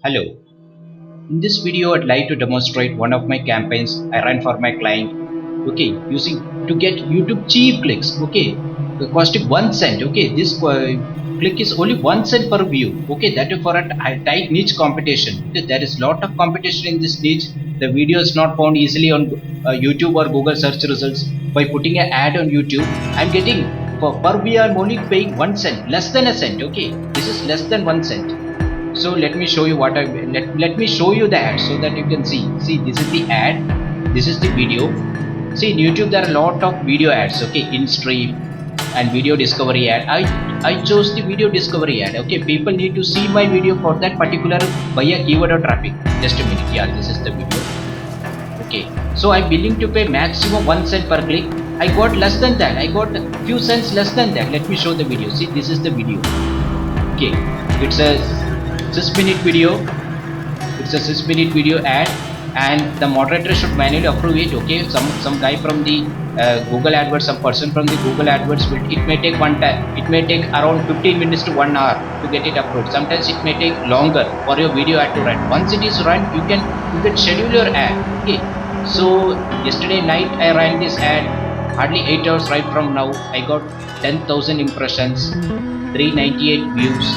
Hello. In this video, I'd like to demonstrate one of my campaigns I ran for my client. Okay, using to get YouTube cheap clicks. Okay, costing 1 cent. Okay, this click is only 1 cent per view. Okay, that is for a tight niche competition. Okay, there is lot of competition in this niche. The video is not found easily on YouTube or Google search results. By putting an ad on YouTube, I'm getting for per view. I'm only paying 1 cent, less than a cent. Okay, this is less than 1 cent. So let me show you what I let me show you the ad so that you can see this is the ad, this is the video. See, in YouTube there are a lot of video ads, okay, in stream and video discovery ad. I chose the video discovery ad. Okay, people need to see my video for that particular via keyword or traffic. Just a minute. Yeah, this is the video. Okay, so I'm willing to pay maximum 1 cent per click. I got less than that. I got few cents less than that. Let me show the video. See, this is the video. Okay, it's a 6-minute video. It's a 6-minute video ad, and the moderator should manually approve it. Okay, some guy from the Google AdWords, some person from the Google AdWords will. It may take one time. It may take around 15 minutes to 1 hour to get it approved. Sometimes it may take longer for your video ad to run. Once it is run, you can schedule your ad. Okay, so yesterday night I ran this ad. Hardly 8 hours right from now, I got 10,000 impressions, 398 views,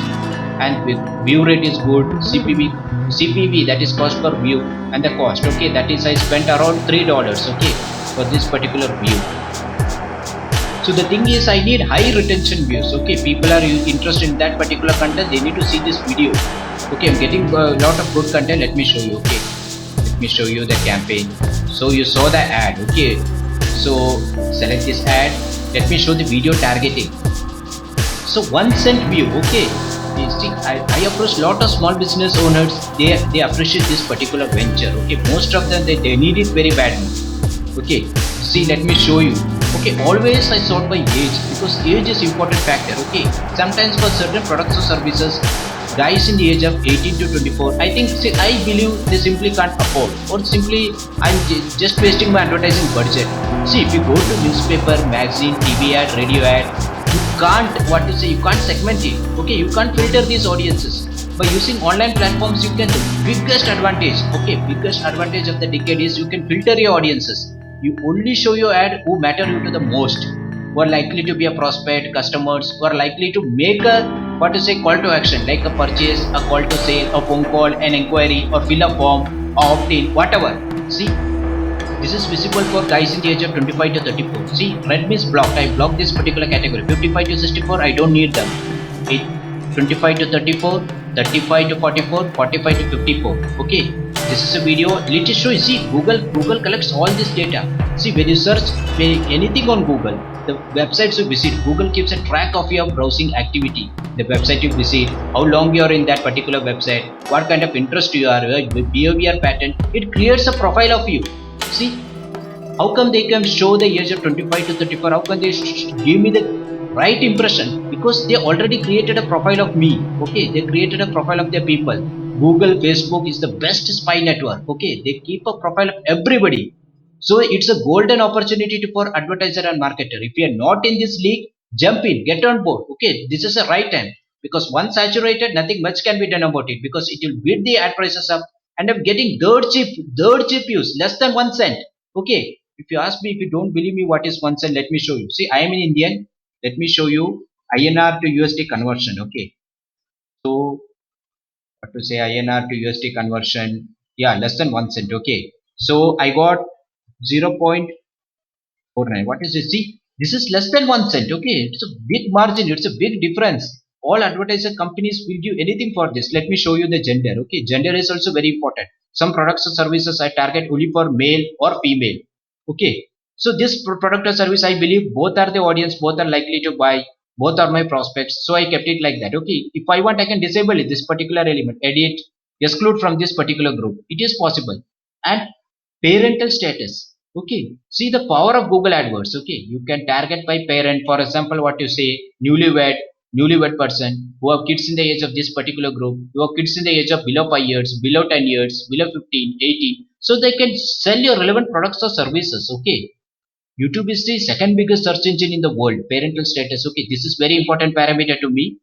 and view rate is good. CPV, that is cost per view, and the cost, okay, that is I spent around $3, okay, for this particular view. So the thing is, I need high retention views. Okay, people are interested in that particular content, they need to see this video. Okay, I'm getting a lot of good content. Let me show you. Okay, let me show you the campaign. So you saw the ad. Okay, so select this ad. Let me show the video targeting. So 1 cent view. Okay, you see, I approach lot of small business owners. They appreciate this particular venture. Okay, most of them they need it very badly. Okay, see, let me show you. Okay, always I sort by age, because age is important factor. Okay, sometimes for certain products or services, guys in the age of 18 to 24, I think, see, I believe they simply can't afford, or simply I'm just wasting my advertising budget. See, if you go to newspaper, magazine, TV ad, radio ad, you can't, what to say, you can't segment it. Okay, you can't filter these audiences. By using online platforms, you can, the biggest advantage, okay, biggest advantage of the decade is you can filter your audiences. You only show your ad who matter you to the most, who are likely to be a prospect, customers, who are likely to make a, what to say, call to action, like a purchase, a call to sale, a phone call, an inquiry, or fill a form, or opt in, whatever. See, this is visible for guys in the age of 25 to 34. See, red means blocked. I blocked this particular category. 55 to 64, I don't need them. 25 to 34, 35 to 44, 45 to 54. Okay, this is a video. Let us show you. See, Google collects all this data. See, when you search anything on Google, the websites you visit, Google keeps a track of your browsing activity. The website you visit, how long you are in that particular website, what kind of interest you are, your behavior pattern. It creates a profile of you. See, how come they can show the age of 25 to 34? How can they give me the right impression? Because they already created a profile of me. Okay, they created a profile of their people. Google, Facebook is the best spy network. Okay, they keep a profile of everybody. So it's a golden opportunity for advertiser and marketer. If you are not in this league, jump in, get on board. Okay, this is a right time, because once saturated, nothing much can be done about it, because it will beat the ad prices up, and I'm getting dirt cheap use, less than 1 cent. Okay, if you ask me, if you don't believe me, what is 1 cent, let me show you. See, I am in Indian. Let me show you INR to USD conversion. Okay, so what to say, INR to USD conversion? Yeah, less than 1 cent. Okay, so I got 0.49. What is this? See, this is less than 1 cent. Okay, it's a big margin. It's a big difference. All advertiser companies will give anything for this. Let me show you the gender. Okay, gender is also very important. Some products or services I target only for male or female. Okay, so this product or service, I believe both are the audience, both are likely to buy, both are my prospects. So I kept it like that. Okay, if I want, I can disable it, this particular element, edit, exclude from this particular group. It is possible. And parental status. Okay, see the power of Google AdWords. Okay, you can target by parent. For example, what you say, newlywed person who have kids in the age of this particular group, who have kids in the age of below 5 years, below 10 years, below 15, 18. So they can sell your relevant products or services. Okay, YouTube is the second biggest search engine in the world. Parental status. Okay, this is very important parameter to me.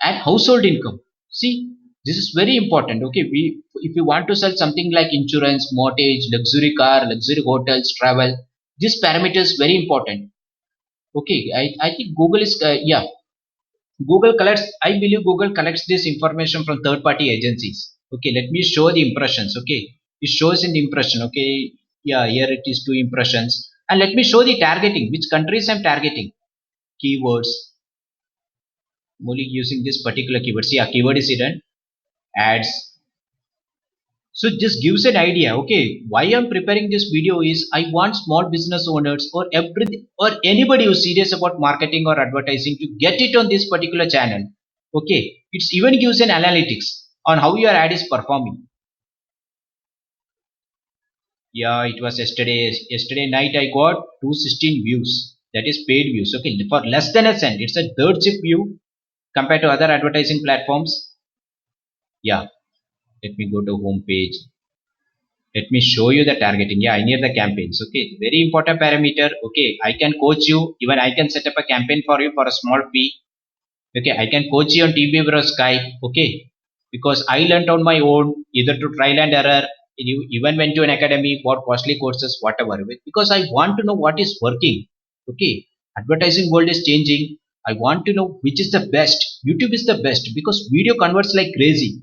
And household income. See, This is very important. Okay, we if you want to sell something like insurance, mortgage, luxury car, luxury hotels, travel, this parameter is very important. Okay, I think Google is yeah, Google collects, I believe Google collects this information from third party agencies. Okay, let me show the impressions. Okay, it shows in the impression. Okay, yeah, here it is two impressions. And let me show the targeting, which countries I'm targeting. Keywords, I'm only using this particular keywords. Yeah, keyword is hidden. Ads. So this gives an idea. Okay, why I'm preparing this video is I want small business owners or everything or anybody who's serious about marketing or advertising to get it on this particular channel. Okay, it's even gives an analytics on how your ad is performing. Yeah, it was yesterday. Yesterday night I got 216 views. That is paid views. Okay, for less than a cent. It's a third chip view compared to other advertising platforms. Yeah, let me go to home page. Let me show you the targeting. Yeah, I need the campaigns. Okay, very important parameter. Okay, I can coach you. Even I can set up a campaign for you for a small fee. Okay, I can coach you on TV or Skype. Okay, because I learned on my own, either to trial and error. You even went to an academy for costly courses, whatever. Because I want to know what is working. Okay, advertising world is changing. I want to know which is the best. YouTube is the best because video converts like crazy.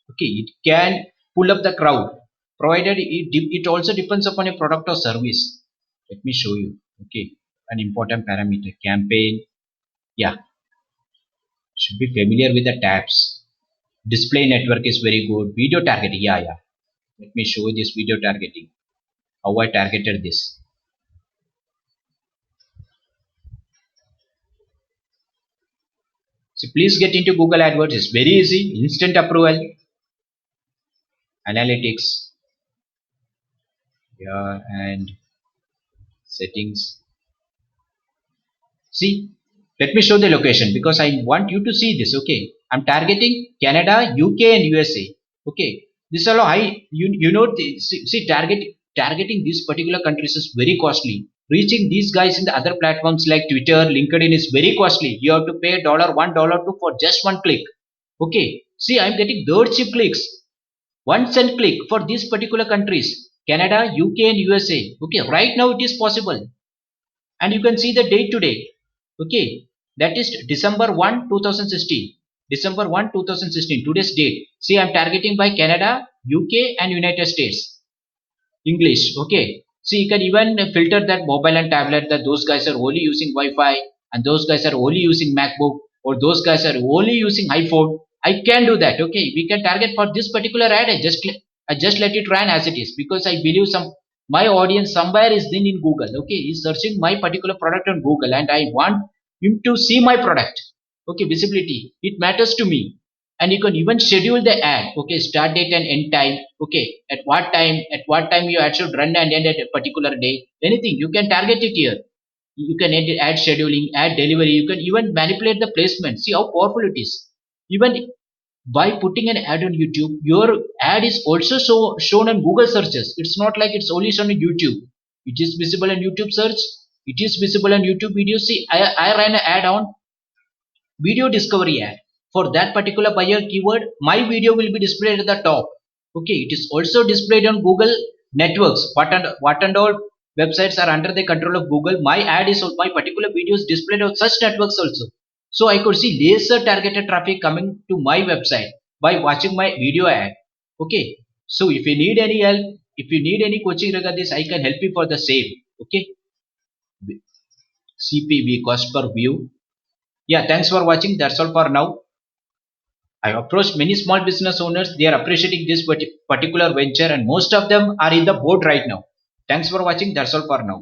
Okay, it can pull up the crowd provided it also depends upon a product or service. Let me show you. Okay, an important parameter campaign. Yeah, should be familiar with the tabs. Display network is very good. Video targeting. Yeah, yeah, let me show you this video targeting, how I targeted this. So please get into Google AdWords. It's very easy, instant approval. Analytics. Yeah, and settings. See, let me show the location because I want you to see this. Okay, I'm targeting Canada, UK, and USA. Okay, this all you know see targeting these particular countries is very costly. Reaching these guys in the other platforms like Twitter, LinkedIn is very costly. You have to pay $1, $2 for just one click. Okay, see, I'm getting third cheap clicks, 1 cent click for these particular countries, Canada, UK, and USA. Okay, right now it is possible, and you can see the date today. Okay, that is December 1 2016. December 1 2016, today's date. See, I'm targeting by Canada, UK, and United States. English. Okay, see, you can even filter that mobile and tablet, that those guys are only using Wi-Fi, and those guys are only using MacBook, or those guys are only using iPhone. I can do that. Okay, we can target for this particular ad. I just let it run as it is because I believe my audience somewhere is then in Google. Okay, he's searching my particular product on Google, and I want him to see my product. Okay, visibility, it matters to me. And you can even schedule the ad. Okay, start date and end time. Okay, at what time your ad should run and end at a particular day. Anything you can target it here. You can add scheduling, add delivery. You can even manipulate the placement. See how powerful it is. Even by putting an ad on YouTube, your ad is also shown on Google searches. It's not like it's only shown on YouTube. It is visible on YouTube search. It is visible on YouTube videos. See, I ran an ad on video discovery ad. For that particular buyer keyword, my video will be displayed at the top. Okay, it is also displayed on Google networks. What and all websites are under the control of Google. My ad is my particular video is displayed on such networks also. So I could see laser targeted traffic coming to my website by watching my video ad. Okay, so if you need any help, if you need any coaching regarding this, I can help you for the same. Okay, CPV, cost per view. Yeah, thanks for watching. That's all for now. I approached many small business owners. They are appreciating this particular venture, and most of them are in the boat right now. Thanks for watching. That's all for now.